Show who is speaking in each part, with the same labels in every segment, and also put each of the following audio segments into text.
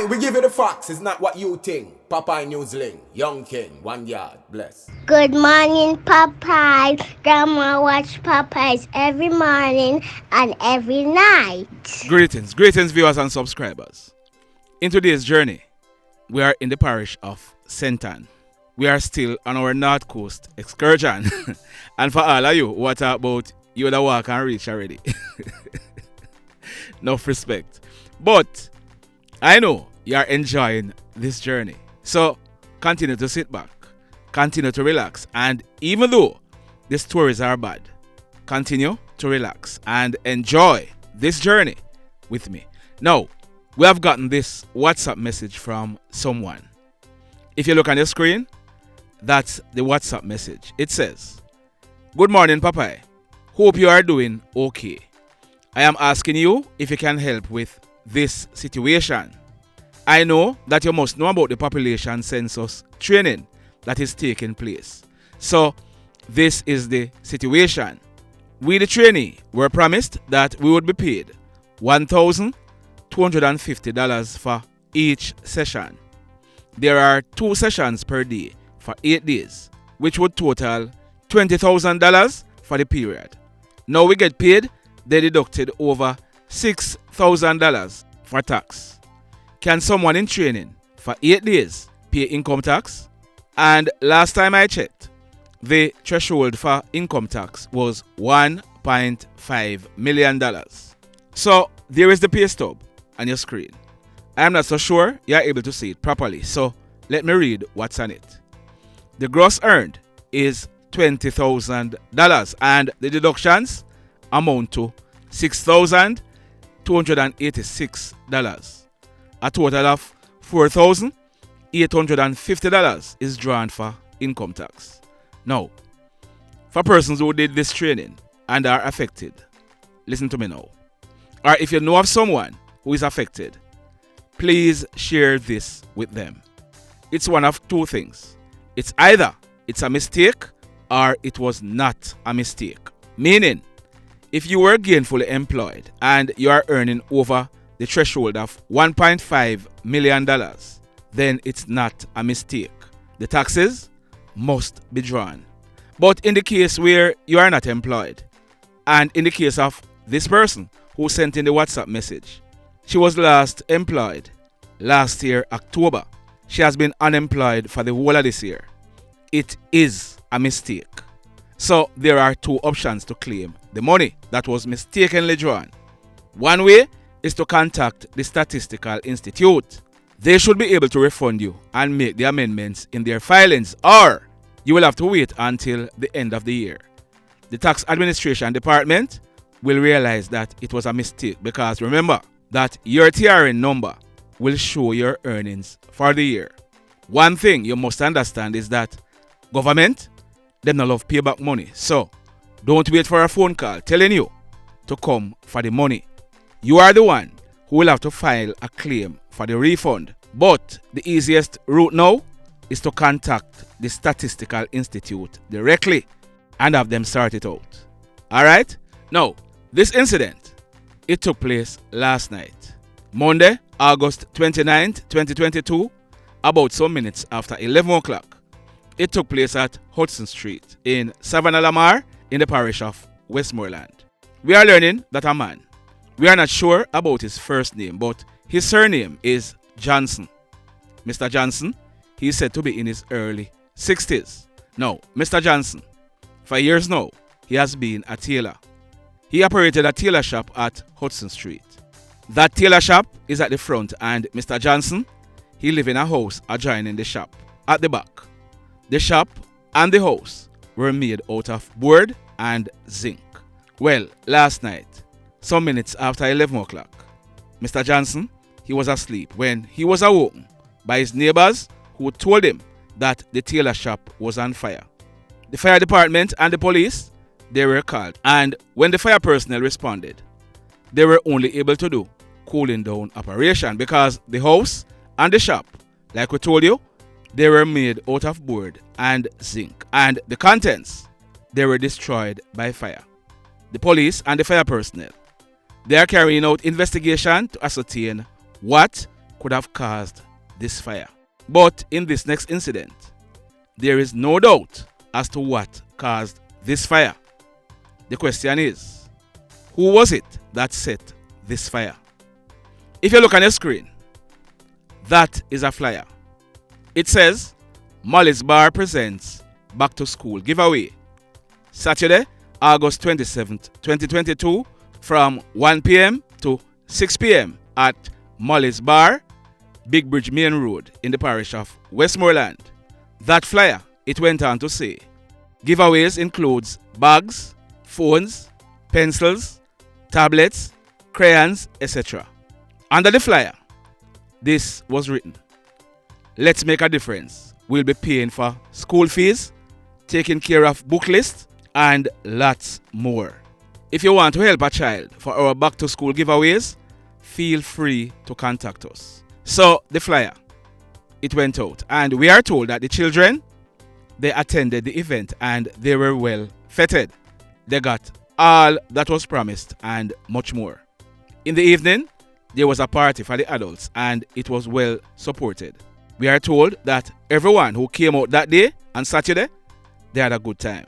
Speaker 1: Aye, we give you the facts. It's not what you think. Popeye NewzLynx, young king, 1 yard, bless.
Speaker 2: Good morning, Popeye. Grandma watch Popeyes every morning and every night.
Speaker 3: Greetings, viewers and subscribers. In today's journey, we are in the parish of St. Ann. We are still on our North Coast excursion. And for all of you, what about you that walk and reach already? Enough respect. But I know you are enjoying this journey. So continue to sit back, continue to relax, and even though the stories are bad, continue to relax and enjoy this journey with me. Now, we have gotten this WhatsApp message from someone. If you look on your screen, that's the WhatsApp message. It says, "Good morning, Popeye. Hope you are doing okay. I am asking you if you can help with this situation. I know that you must know about the population census training that is taking place. So, this is the situation. We, the trainee, were promised that we would be paid $1,250 for each session. There are 2 sessions per day for 8 days, which would total $20,000 for the period. Now we get paid, they deducted over $6,000 for tax. Can someone in training for 8 days pay income tax? And last time I checked, the threshold for income tax was $1.5 million. So there is the pay stub on your screen. I am not so sure you are able to see it properly, so let me read what's on it. The gross earned is $20,000 and the deductions amount to $6,286. A total of $4,850 is drawn for income tax. Now, for persons who did this training and are affected, listen to me now. Or if you know of someone who is affected, please share this with them. It's one of 2 things. It's either it's a mistake or it was not a mistake. Meaning, if you were gainfully employed and you are earning over the threshold of $1.5 million, then it's not a mistake. The taxes must be drawn. But in the case where you are not employed, and in the case of this person who sent in the WhatsApp message, she was last employed last year, October. She has been unemployed for the whole of this year. It is a mistake. So there are 2 options to claim the money that was mistakenly drawn. One way is to contact the Statistical Institute. They should be able to refund you and make the amendments in their filings, or you will have to wait until the end of the year. The Tax Administration Department will realize that it was a mistake, because remember that your TRN number will show your earnings for the year. One thing you must understand is that government, they don't love payback money. So don't wait for a phone call telling you to come for the money. You are the one who will have to file a claim for the refund. But the easiest route now is to contact the Statistical Institute directly and have them sort it out. Alright? Now, this incident, it took place last night, Monday, August 29th, 2022, about some minutes after 11 o'clock. It took place at Hudson Street in Savannah Lamar in the parish of Westmoreland. We are learning that a man, we are not sure about his first name, but his surname is Johnson. Mr. Johnson, he is said to be in his early 60s. Now, Mr. Johnson, for years now, he has been a tailor. He operated a tailor shop at Hudson Street. That tailor shop is at the front, and Mr. Johnson, he lives in a house adjoining the shop at the back. The shop and the house were made out of board and zinc. Well, last night, some minutes after 11 o'clock, Mr. Johnson, he was asleep when he was awoken by his neighbors who told him that the tailor shop was on fire. The fire department and the police, they were called, and when the fire personnel responded, they were only able to do cooling down operation, because the house and the shop, like we told you, they were made out of board and zinc, and the contents, they were destroyed by fire. The police and the fire personnel, they are carrying out investigation to ascertain what could have caused this fire. But in this next incident, there is no doubt as to what caused this fire. The question is, who was it that set this fire? If you look on your screen, that is a flyer. It says, Molly's Bar presents Back to School Giveaway. Saturday, August 27th, 2022 from 1 p.m. to 6 p.m. at Molly's Bar, Big Bridge Main Road in the parish of Westmoreland. That flyer, it went on to say, giveaways includes bags, phones, pencils, tablets, crayons, etc. Under the flyer, this was written, let's make a difference. We'll be paying for school fees, taking care of book lists, and lots more. If you want to help a child for our back to school giveaways, feel free to contact us. So the flyer, it went out, and we are told that the children, they attended the event and they were well feted. They got all that was promised and much more. In the evening, there was a party for the adults and it was well supported. We are told that everyone who came out that day on Saturday, they had a good time.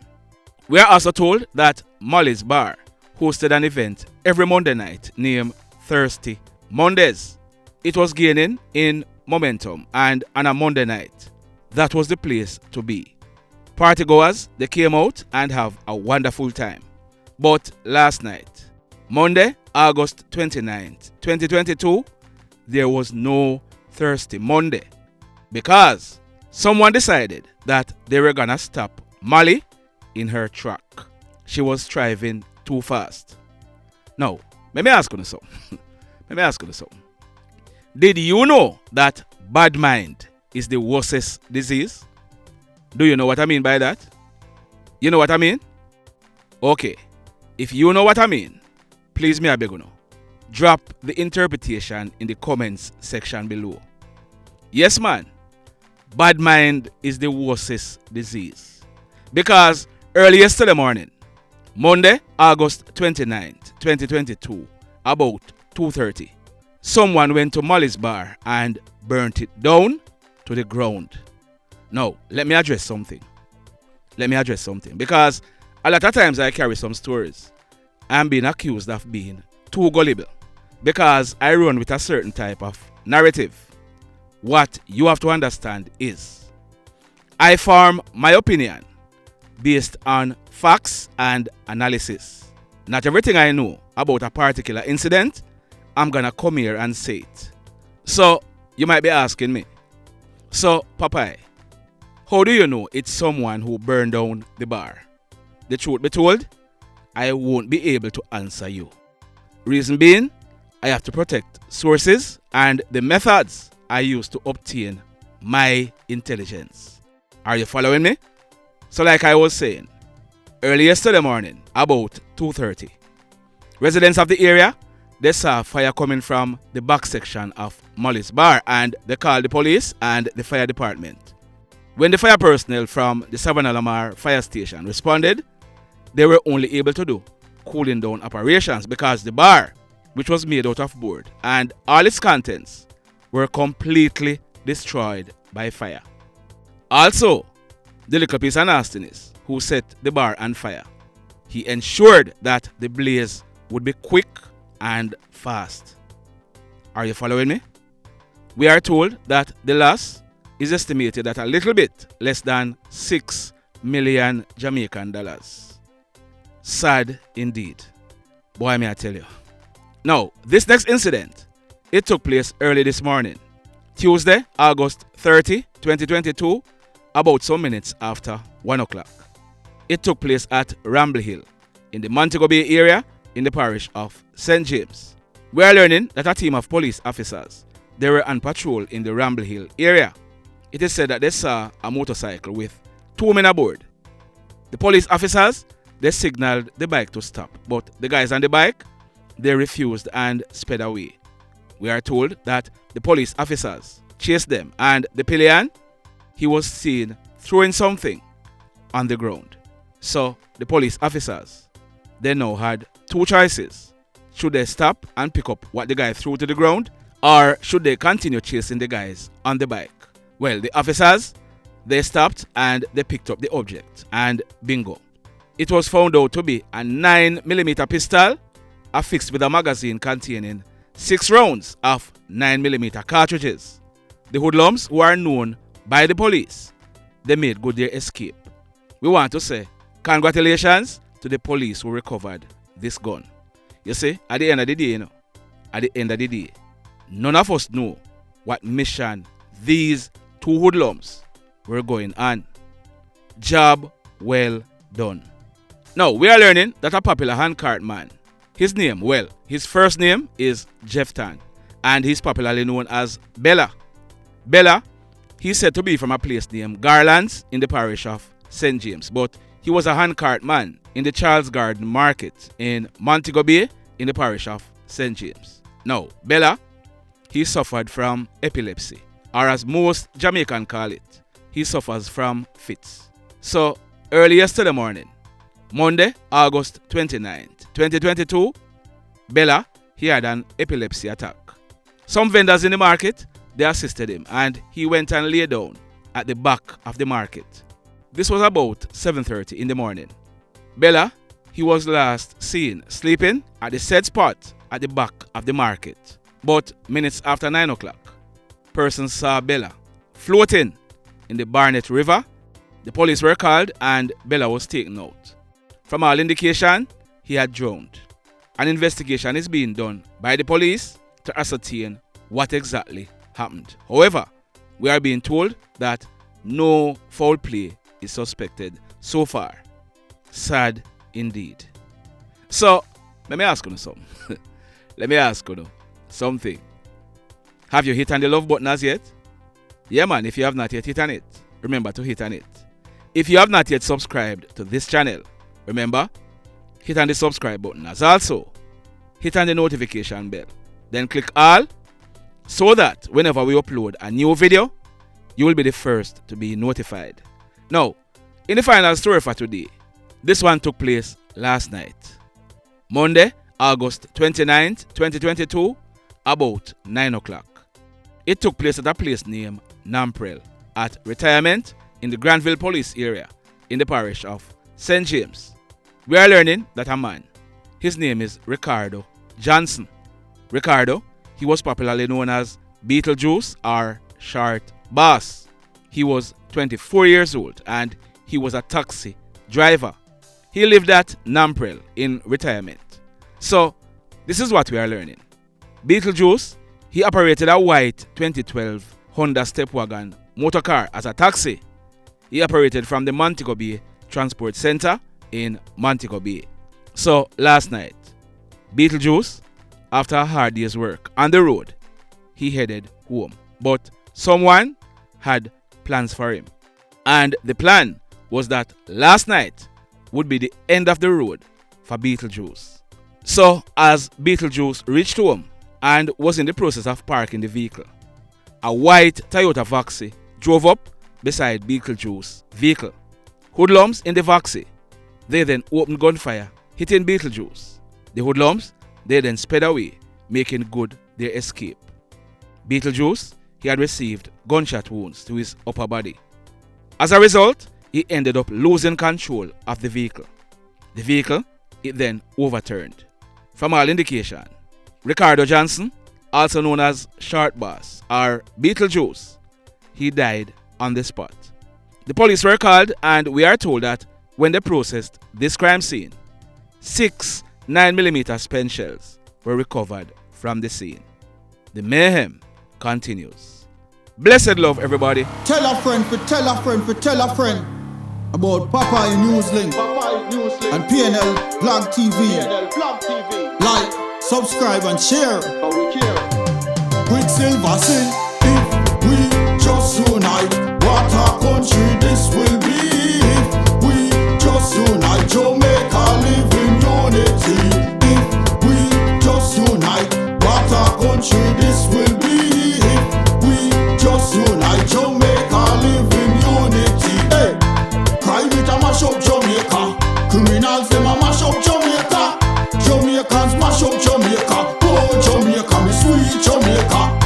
Speaker 3: We are also told that Molly's Bar hosted an event every Monday night named Thirsty Mondays. It was gaining in momentum, and on a Monday night, that was the place to be. Partygoers, they came out and have a wonderful time. But last night, Monday, August 29th, 2022, there was no Thirsty Monday because someone decided that they were gonna stop Molly in her track. She was driving too fast. Now, let me ask you something. Did you know that bad mind is the worstest disease? Do you know what I mean by that? You know what I mean? Okay. If you know what I mean, please me I beg you now, drop the interpretation in the comments section below. Yes, man. Bad mind is the worstest disease. Because early yesterday morning, Monday, August 29th, 2022, about 2:30, someone went to Molly's Bar and burnt it down to the ground. Now, let me address something. Because a lot of times I carry some stories. I'm being accused of being too gullible because I run with a certain type of narrative. What you have to understand is, I form my opinion based on facts and analysis. Not everything I know about a particular incident, I'm gonna come here and say it. So, you might be asking me, so Popeye, how do you know it's someone who burned down the bar? The truth be told, I won't be able to answer you. Reason being, I have to protect sources and the methods I use to obtain my intelligence. Are you following me? So like I was saying, early yesterday morning, about 2:30, residents of the area, they saw fire coming from the back section of Molly's Bar and they called the police and the fire department. When the fire personnel from the Savannah Lamar fire station responded, they were only able to do cooling down operations because the bar, which was made out of board, and all its contents were completely destroyed by fire. Also, the little piece of nastiness who set the bar on fire, he ensured that the blaze would be quick and fast. Are you following me? We are told that the loss is estimated at a little bit less than 6 million Jamaican dollars. Sad indeed. Boy, may I tell you. Now, this next incident, it took place early this morning, Tuesday, August 30, 2022, about some minutes after 1 o'clock. It took place at Ramble Hill in the Montego Bay area in the parish of St. James. We are learning that a team of police officers, they were on patrol in the Ramble Hill area. It is said that they saw a motorcycle with 2 men aboard. The police officers, they signaled the bike to stop, but the guys on the bike, they refused and sped away. We are told that the police officers chased them and the pillion, he was seen throwing something on the ground. So the police officers, they now had two choices. Should they stop and pick up what the guy threw to the ground, or should they continue chasing the guys on the bike? Well, the officers, they stopped and they picked up the object, and bingo. It was found out to be a 9mm pistol affixed with a magazine containing 6 rounds of 9mm cartridges. The hoodlums, who are known by the police, they made good their escape. We want to say congratulations to the police who recovered this gun. You see, at the end of the day, none of us know what mission these 2 hoodlums were going on. Job well done. Now, we are learning that a popular handcart man, his first name is Jeftan, and he's popularly known as Bella. Bella, he's said to be from a place named Garlands in the parish of St. James, but he was a handcart man in the Charles Garden Market in Montego Bay in the parish of St. James. Now, Bella, he suffered from epilepsy, or as most Jamaicans call it, he suffers from fits. So, early yesterday morning, Monday, August 29th, 2022, Bella, he had an epilepsy attack. Some vendors in the market, they assisted him, and he went and lay down at the back of the market. This was about 7:30 in the morning. Bella, he was last seen sleeping at the said spot at the back of the market. But minutes after 9 o'clock, persons saw Bella floating in the Barnett River. The police were called and Bella was taken out. From all indication, he had drowned. An investigation is being done by the police to ascertain what exactly happened. However, we are being told that no foul play is suspected so far. Sad indeed. So, let me ask you something. Something. Have you hit on the love button as yet? Yeah man, if you have not yet hit on it, remember to hit on it. If you have not yet subscribed to this channel, remember, hit on the subscribe button, as also hit on the notification bell. Then click all, so that whenever we upload a new video, you will be the first to be notified. Now, in the final story for today, this one took place last night. Monday, August 29th, 2022, about 9 o'clock. It took place at a place named Namprel at Retirement in the Granville Police area in the parish of St. James. We are learning that a man, his name is Ricardo Johnson. Ricardo, he was popularly known as Beetle or Short Boss. He was 24 years old and he was a taxi driver. He lived at Namprel in Retirement. So, this is what we are learning. Beetle, he operated a white 2012 Honda Stepwagon motor car as a taxi. He operated from the Montego Bay Transport Center in Montego Bay. So, last night, Beetle, after a hard day's work on the road, he headed home. But someone had plans for him. And the plan was that last night would be the end of the road for Beetle. So, as Beetle reached home and was in the process of parking the vehicle, a white Toyota Voxy drove up beside Beetlejuice's vehicle. Hoodlums in the Voxy, they then opened gunfire, hitting Beetlejuice. The hoodlums, they then sped away, making good their escape. Beetlejuice, he had received gunshot wounds to his upper body. As a result, he ended up losing control of the vehicle. The vehicle, it then overturned. From all indication, Ricardo Johnson, also known as Short Boss or Beetlejuice, he died on the spot. The police were called and we are told that when they processed this crime scene, 6 9mm spent shells were recovered from the scene. The mayhem continues. Blessed love, everybody.
Speaker 4: Tell a friend for tell a friend for tell a friend about Popeye NewzLynx and PNL Blog TV. Like, subscribe and share. Quicksilver sing, if we just unite, what a country this will be. If we just unite, Jamaica live in unity. If we just unite, what a country this will be. If we just unite, Jamaica live in unity. Hey, crime it a mash up Jamaica. Criminals them a mash up Jamaica. Jamaicans mash up Jamaica. Oh Jamaica, me sweet Jamaica.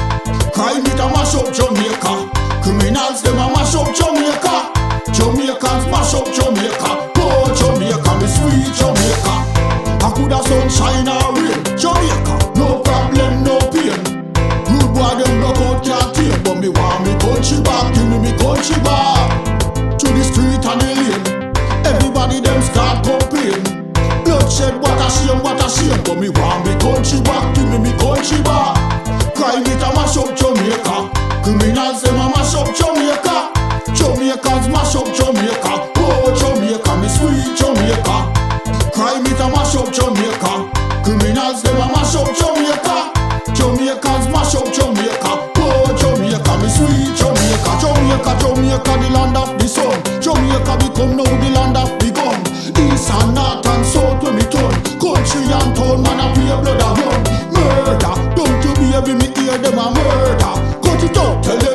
Speaker 4: murder. Cut it out, tell